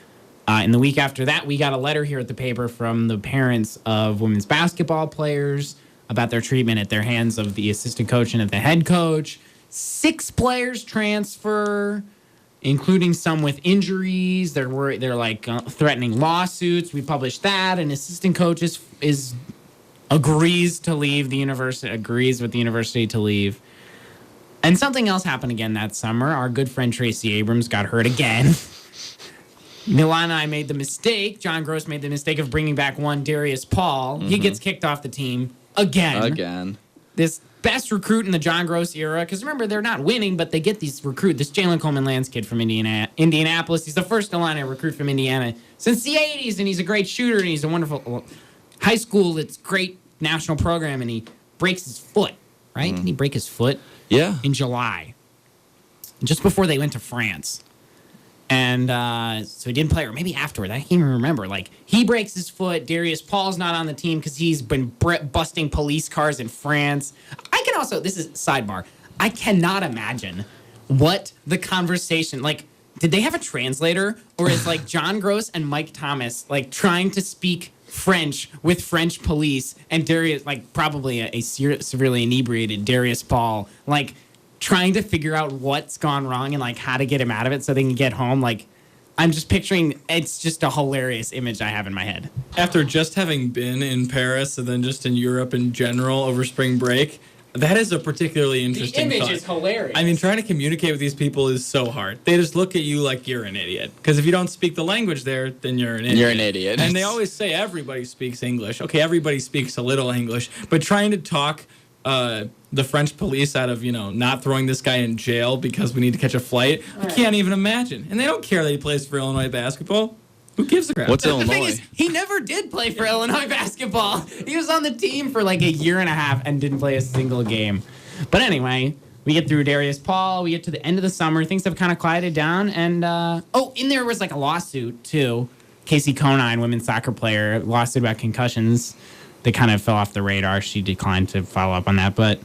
In the week after that, we got a letter here at the paper from the parents of women's basketball players about their treatment at their hands of the assistant coach and at the head coach. 6 players transfer, including some with injuries. They're threatening lawsuits. We published that. An assistant coach agrees to leave the university. Agrees with the university to leave. And something else happened again that summer. Our good friend Tracy Abrams got hurt again. Milan and I made the mistake. John Gross made the mistake of bringing back one Darius Paul. He gets kicked off the team again. This best recruit in the John Gross era. Because remember, they're not winning, but they get these recruit. This Jalen Coleman-Lands kid from Indianapolis. He's the first Illini recruit from Indiana since the 80s, and he's a great shooter, and he's a wonderful high school. It's great national program, and he breaks his foot, right? Didn't he break his foot? Yeah. In July, just before they went to France. And so he didn't play, or maybe afterward. I can't even remember. Like, he breaks his foot. Darius Paul's not on the team because he's been busting police cars in France. I can also, this is sidebar, I cannot imagine what the conversation, like, did they have a translator? Or is, like, John Gross and Mike Thomas, like, trying to speak French with French police, and Darius, like, probably a severely inebriated Darius Paul, like, trying to figure out what's gone wrong and, like, how to get him out of it so they can get home. Like, I'm just picturing, it's just a hilarious image I have in my head. After just having been in Paris and then just in Europe in general over spring break, that is a particularly interesting The image thought. is hilarious. I mean, trying to communicate with these people is so hard. They just look at you like you're an idiot. Because if you don't speak the language there, then you're an idiot. You're an idiot. And they always say everybody speaks English. Okay, everybody speaks a little English. But trying to talk the French police out of, not throwing this guy in jail because we need to catch a flight, I can't even imagine. And they don't care that he plays for Illinois basketball. Who gives a crap? What's The Illinois? thing is, he never did play for Illinois basketball. He was on the team for like a year and a half and didn't play a single game. But anyway, we get through Darius Paul. We get to the end of the summer. Things have kind of quieted down. And, in there was like a lawsuit, too. Casey Conine, women's soccer player, lawsuit about concussions. They kind of fell off the radar. She declined to follow up on that. But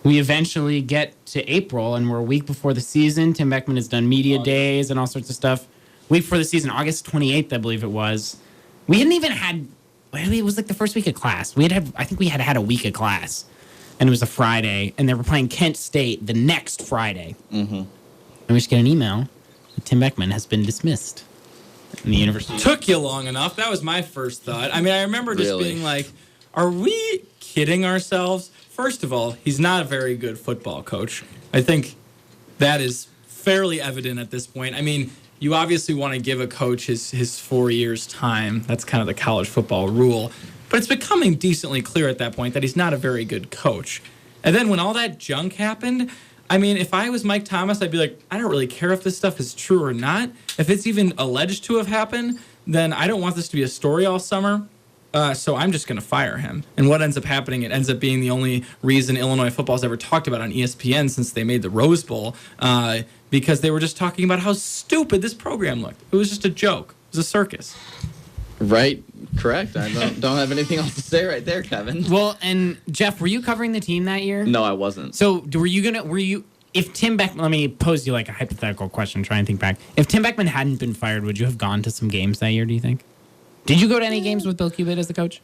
we eventually get to April, and we're a week before the season. Tim Beckman has done media days and all sorts of stuff. Week before the season, August 28th, I believe it was. We hadn't even had, it was like the first week of class. I think we had a week of class, and it was a Friday, and they were playing Kent State the next Friday. Mm-hmm. And we just get an email that Tim Beckman has been dismissed in the university. Took you long enough. That was my first thought. I mean, I remember just being like, are we kidding ourselves? First of all, he's not a very good football coach. I think that is fairly evident at this point. I mean, you obviously want to give a coach his 4 years' time. That's kind of the college football rule. But it's becoming decently clear at that point that he's not a very good coach. And then when all that junk happened, I mean, if I was Mike Thomas, I'd be like, I don't really care if this stuff is true or not. If it's even alleged to have happened, then I don't want this to be a story all summer. So I'm just going to fire him. And what ends up happening, it ends up being the only reason Illinois football's ever talked about on ESPN since they made the Rose Bowl, because they were just talking about how stupid this program looked. It was just a joke. It was a circus. Right. Correct. I don't have anything else to say right there, Kevin. Well, and Jeff, were you covering the team that year? No, I wasn't. So if Tim Beckman, let me pose you like a hypothetical question, try and think back. If Tim Beckman hadn't been fired, would you have gone to some games that year, do you think? Did you go to any games with Bill Cubit as the coach?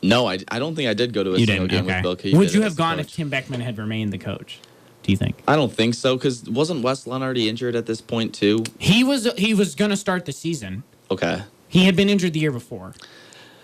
No, I don't think I did go to a single game with Bill Cubit. Would you have gone if Tim Beckman had remained the coach? Do you think? I don't think so, because wasn't Wes Lund already injured at this point too? He was going to start the season. Okay. He had been injured the year before.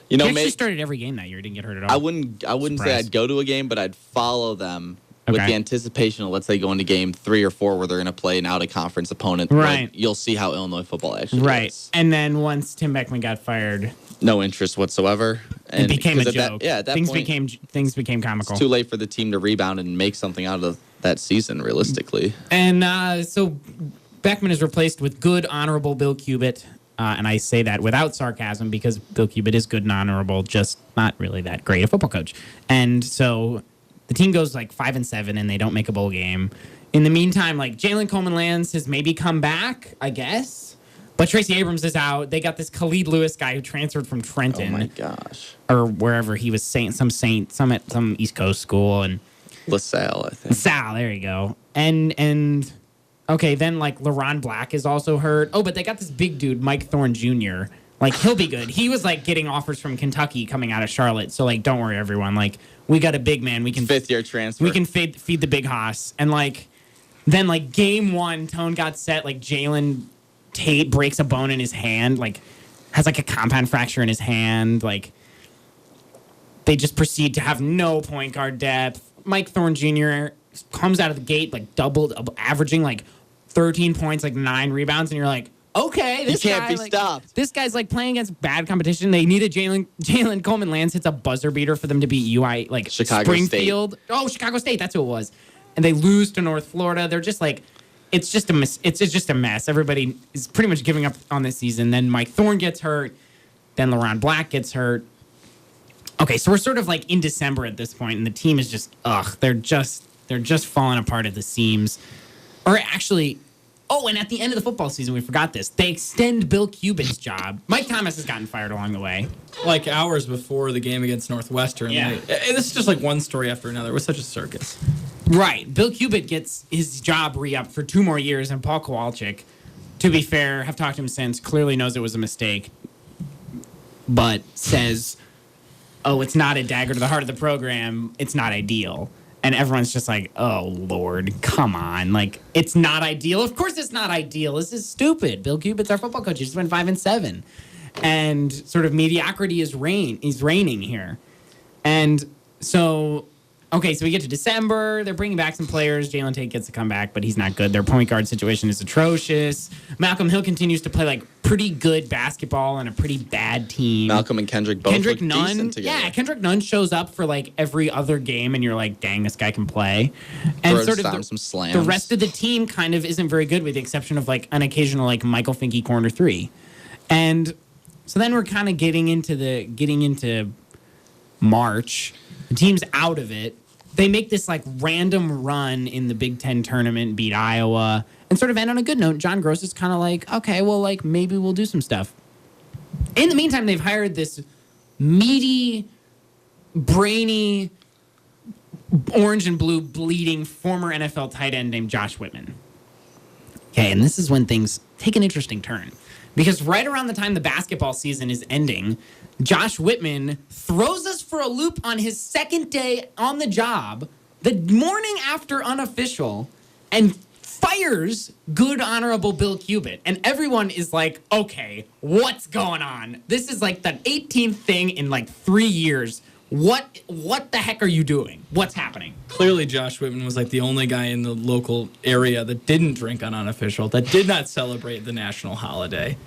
He actually started every game that year. He didn't get hurt at all. I wouldn't say I'd go to a game, but I'd follow them with the anticipation of, let's say, going to game 3 or 4 where they're going to play an out-of-conference opponent. Right. You'll see how Illinois football actually is. And then once Tim Beckman got fired... No interest whatsoever. And it became a at joke. At that things point, became comical. It's too late for the team to rebound and make something out of that season, realistically. And so Beckman is replaced with good, honorable Bill Cubit. And I say that without sarcasm because Bill Cubit is good and honorable, just not really that great a football coach. And so the team goes like 5-7, and they don't make a bowl game. In the meantime, like Jalen Coleman-Lands has maybe come back, I guess. But Tracy Abrams is out. They got this Khalid Lewis guy who transferred from Trenton. Oh my gosh. Or wherever he was some at some East Coast school. And LaSalle, I think. LaSalle, there you go. And okay, then like LaRon Black is also hurt. Oh, but they got this big dude, Mike Thorne Jr. Like, he'll be good. He was like getting offers from Kentucky coming out of Charlotte. So like, don't worry, everyone. Like, we got a big man. We can 5th-year transfer. We can feed the big hoss. And like, then like game 1, tone got set. Like Jalen Tate breaks a bone in his hand. Like, has like a compound fracture in his hand. Like, they just proceed to have no point guard depth. Mike Thorne Jr. comes out of the gate like averaging like 13 points, like 9 rebounds, and you're like, okay, this can't guy, be like, stopped. This guy's like playing against bad competition. They needed Jalen Coleman-Lands hits a buzzer beater for them to beat UI, like Chicago Springfield. State. Oh, Chicago State, that's who it was. And they lose to North Florida. They're just like, it's just a mess. Everybody is pretty much giving up on this season. Then Mike Thorne gets hurt. Then LaRon Black gets hurt. Okay, so we're sort of like in December at this point, and the team is just they're just falling apart at the seams. Or actually, and at the end of the football season, we forgot this. They extend Bill Cubit's job. Mike Thomas has gotten fired along the way. Like hours before the game against Northwestern. Yeah. This is just like one story after another. It was such a circus. Right. Bill Cubit gets his job re-upped for 2 more years, and Paul Kowalczyk, to be fair, have talked to him since, clearly knows it was a mistake, but says, it's not a dagger to the heart of the program. It's not ideal. And everyone's just like, oh, Lord, come on. Like, it's not ideal. Of course it's not ideal. This is stupid. Bill Cubit's our football coach. He just went 5-7. And sort of mediocrity is reigning here. And so, okay, so we get to December. They're bringing back some players. Jalen Tate gets to come back, but he's not good. Their point guard situation is atrocious. Malcolm Hill continues to play, like, pretty good basketball on a pretty bad team. Malcolm and Kendrick both look decent together. Yeah, Kendrick Nunn shows up for, like, every other game, and you're like, dang, this guy can play. And Throws sort of down some slams. the rest of the team kind of isn't very good, with the exception of, like, an occasional, like, Michael Finke corner 3. And so then we're kind of getting into March. The team's out of it. They make this like random run in the Big Ten tournament, beat Iowa, and sort of end on a good note. John Gross is kind of like, okay, well, like maybe we'll do some stuff. In the meantime, they've hired this meaty, brainy, orange and blue bleeding former NFL tight end named Josh Whitman. Okay, and this is when things take an interesting turn. Because right around the time the basketball season is ending, Josh Whitman throws us for a loop on his second day on the job, the morning after unofficial, and fires good, honorable Bill Cubit. And everyone is like, okay, what's going on? This is like the 18th thing in like 3 years. What the heck are you doing? What's happening? Clearly, Josh Whitman was like the only guy in the local area that didn't drink on unofficial, that did not celebrate the national holiday.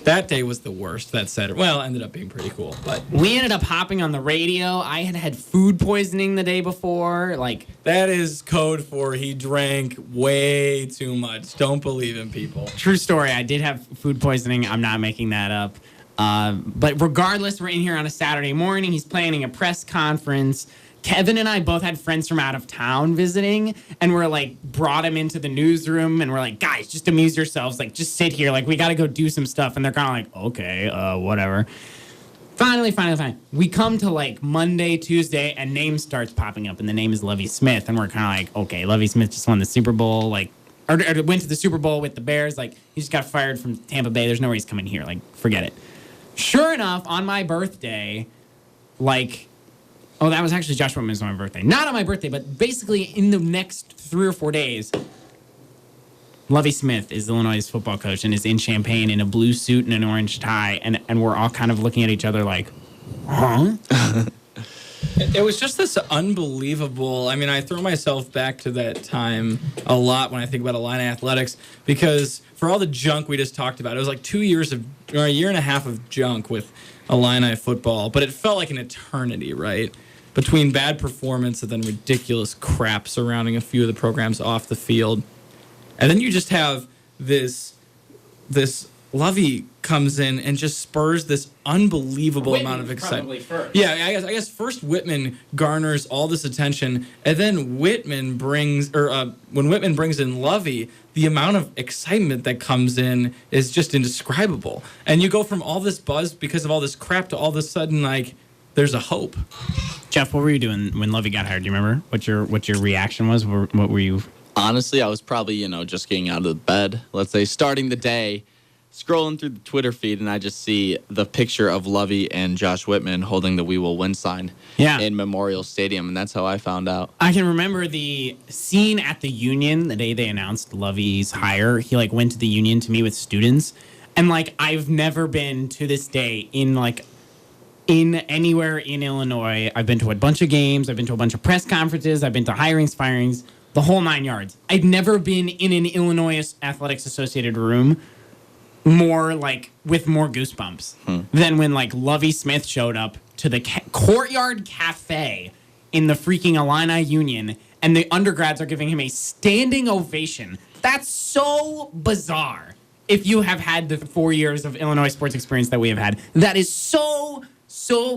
That day was the worst. That Saturday, well, ended up being pretty cool. But we ended up hopping on the radio. I had food poisoning the day before. Like, that is code for he drank way too much. Don't believe in people. True story. I did have food poisoning. I'm not making that up. But regardless, we're in here on a Saturday morning. He's planning a press conference. Kevin and I both had friends from out of town visiting, and we're like, brought him into the newsroom, and we're like, guys, just amuse yourselves. Like, just sit here. Like, we got to go do some stuff. And they're kind of like, okay, whatever. Finally. We come to like Monday, Tuesday, and name starts popping up, and the name is Lovie Smith. And we're kind of like, okay, Lovie Smith just won the Super Bowl, like, or went to the Super Bowl with the Bears. Like, he just got fired from Tampa Bay. There's no way he's coming here. Like, forget it. Sure enough, on my birthday, like, that was actually Josh Whitman's on my birthday. Not on my birthday, but basically in the next 3 or 4 days, Lovie Smith is Illinois' football coach and is in Champaign in a blue suit and an orange tie, and we're all kind of looking at each other like, huh? It was just this unbelievable. I mean, I throw myself back to that time a lot when I think about Illini athletics, because for all the junk we just talked about, it was like 2 years of, or a year and a half of junk with Illini football, but it felt like an eternity, right? Between bad performance and then ridiculous crap surrounding a few of the programs off the field. And then you just have this Lovey comes in and just spurs this unbelievable amount of excitement. Yeah, I guess first Whitman garners all this attention, and then Whitman brings, when Whitman brings in Lovey, the amount of excitement that comes in is just indescribable. And you go from all this buzz because of all this crap to all of a sudden, like, there's a hope. Jeff, what were you doing when Lovey got hired? Do you remember what your reaction was? What were you? Honestly, I was probably, just getting out of the bed, let's say, starting the day, scrolling through the Twitter feed, and I just see the picture of Lovey and Josh Whitman holding the "We Will Win" sign in Memorial Stadium, and that's how I found out. I can remember the scene at the Union the day they announced Lovey's hire. He went to the Union to meet with students, and I've never been to this day in anywhere in Illinois. I've been to a bunch of games. I've been to a bunch of press conferences. I've been to hirings, firings, the whole 9 yards. I've never been in an Illinois Athletics Associated room with more goosebumps than when Lovey Smith showed up to the Courtyard Cafe in the freaking Illini Union, and the undergrads are giving him a standing ovation. That's so bizarre. If you have had the 4 years of Illinois sports experience that we have had, that is so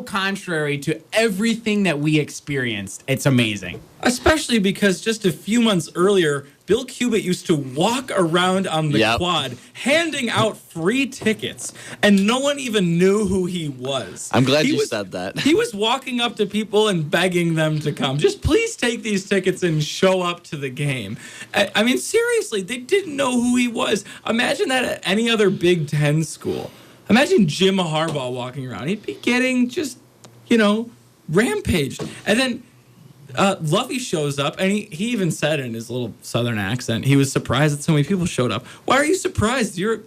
contrary to everything that we experienced. It's amazing. Especially because just a few months earlier, Bill Cubitt used to walk around on the quad handing out free tickets, and no one even knew who he was. I'm glad you said that. He was walking up to people and begging them to come. Just please take these tickets and show up to the game. I mean, seriously, they didn't know who he was. Imagine that at any other Big Ten school. Imagine Jim Harbaugh walking around. He'd be getting just, rampaged. And then Lovey shows up, and he even said in his little southern accent, he was surprised that so many people showed up. Why are you surprised? You're,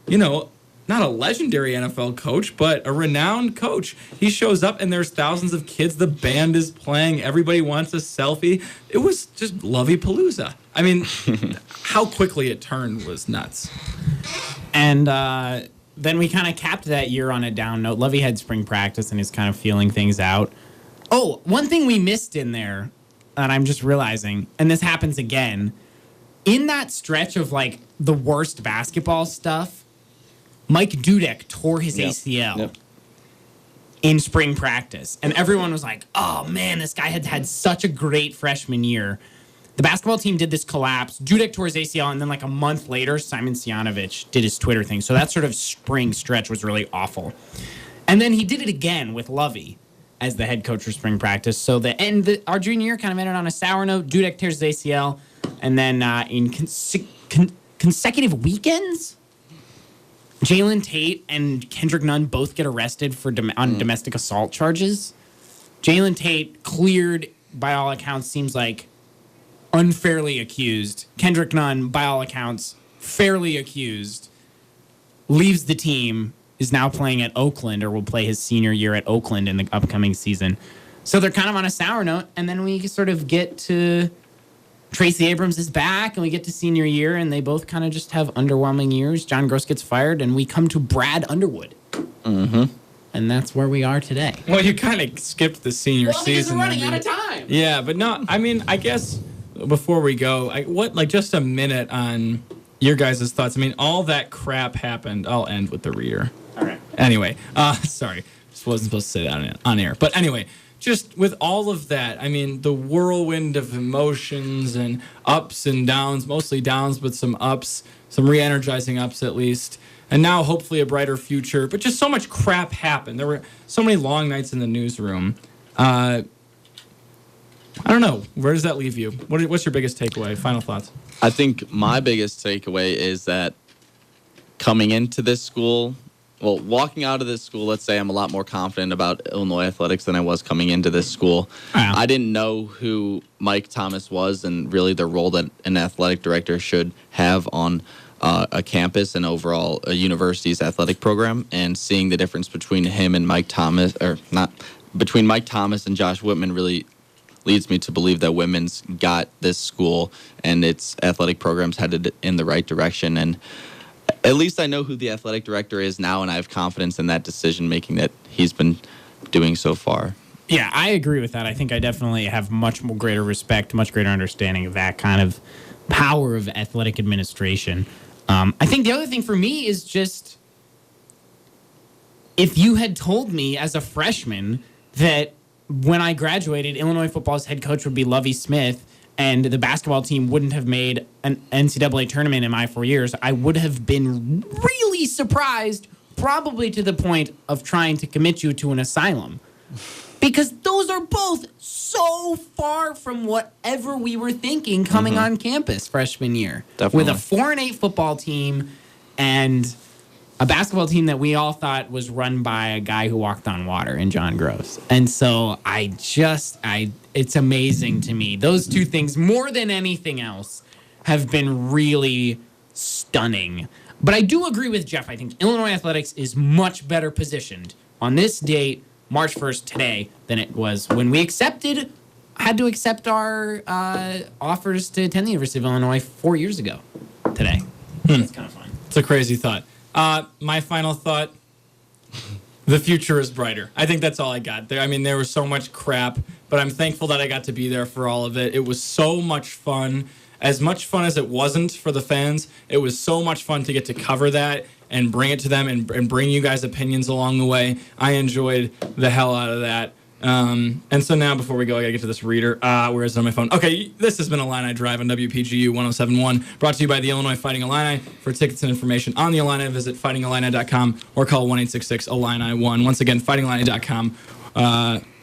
not a legendary NFL coach, but a renowned coach. He shows up, and there's thousands of kids. The band is playing. Everybody wants a selfie. It was just Lovey-palooza. I mean, how quickly it turned was nuts. And then we kind of capped that year on a down note. Lovey had spring practice and is kind of feeling things out. Oh, one thing we missed in there that I'm just realizing, and this happens again, in that stretch of the worst basketball stuff, Mike Dudek tore his ACL in spring practice. And everyone was like, oh man, this guy had such a great freshman year. The basketball team did this collapse. Dudek tore his ACL, and then a month later, Simon Sianovich did his Twitter thing. So that sort of spring stretch was really awful. And then he did it again with Lovey as the head coach for spring practice. So our junior year kind of ended on a sour note. Dudek tears his ACL, and then in consecutive weekends, Jalen Tate and Kendrick Nunn both get arrested on domestic assault charges. Jalen Tate cleared, by all accounts, seems like unfairly accused. Kendrick Nunn, by all accounts, fairly accused. Leaves the team, is now playing at Oakland, or will play his senior year at Oakland in the upcoming season. So they're kind of on a sour note, and then we sort of get to Tracy Abrams is back, and we get to senior year, and they both kind of just have underwhelming years. John Gross gets fired, and we come to Brad Underwood. Mm-hmm. And that's where we are today. Well, you kind of skipped the senior season. We're running out of time. Yeah, but no, I mean, I guess before we go, just a minute on your guys' thoughts. I mean, all that crap happened. I'll end with the reader. All right. Anyway, sorry. Just wasn't supposed to say that on air. But anyway, just with all of that, I mean, the whirlwind of emotions and ups and downs, mostly downs, but some ups, some re-energizing ups at least. And now hopefully a brighter future. But just so much crap happened. There were so many long nights in the newsroom. I don't know. Where does that leave you? What's your biggest takeaway? Final thoughts. I think my biggest takeaway is that coming into this school, walking out of this school, let's say I'm a lot more confident about Illinois athletics than I was coming into this school. Wow. I didn't know who Mike Thomas was and really the role that an athletic director should have on a campus and overall a university's athletic program, and seeing the difference between him and Mike Thomas, or not, between Mike Thomas and Josh Whitman really leads me to believe that Whitman's got this school and its athletic programs headed in the right direction. And at least I know who the athletic director is now, and I have confidence in that decision making that he's been doing so far. Yeah, I agree with that. I think I definitely have much more greater respect, much greater understanding of that kind of power of athletic administration. I think the other thing for me is just, if you had told me as a freshman that when I graduated, Illinois football's head coach would be Lovie Smith and the basketball team wouldn't have made an NCAA tournament in my 4 years, I would have been really surprised, probably to the point of trying to commit you to an asylum. Because those are both so far from whatever we were thinking coming on campus freshman year. Definitely. With a 4-8 football team and a basketball team that we all thought was run by a guy who walked on water in John Gross. And so it's amazing to me. Those two things, more than anything else, have been really stunning. But I do agree with Jeff. I think Illinois athletics is much better positioned on this date, March 1st, today, than it was when we had to accept our offers to attend the University of Illinois 4 years ago today. It's kind of fun. It's a crazy thought. My final thought, the future is brighter. I think that's all I got there. I mean, there was so much crap, but I'm thankful that I got to be there for all of it. It was so much fun. As much fun as it wasn't for the fans, it was so much fun to get to cover that and bring it to them and bring you guys opinions along the way. I enjoyed the hell out of that. And so now, before we go, I got to get to this reader. Where is it on my phone? Okay, this has been Illini Drive on WPGU 107.1, brought to you by the Illinois Fighting Illini. For tickets and information on the Illini, visit fightingillini.com or call 1-866-ILLINI-1. Once again, fightingillini.com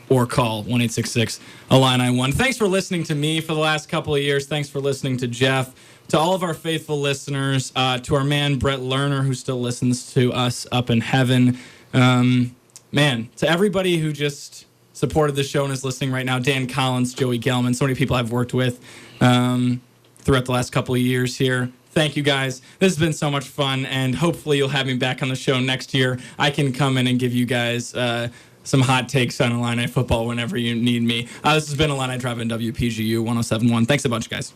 or call 1-866-ILLINI-1. Thanks for listening to me for the last couple of years. Thanks for listening to Jeff. To all of our faithful listeners, to our man Brett Lerner, who still listens to us up in heaven. Man, to everybody who just supported the show and is listening right now, Dan Collins, Joey Gelman, so many people I've worked with throughout the last couple of years here. Thank you, guys. This has been so much fun, and hopefully you'll have me back on the show next year. I can come in and give you guys some hot takes on Illini football whenever you need me. This has been Illini Drive in WPGU 107.1. Thanks a bunch, guys.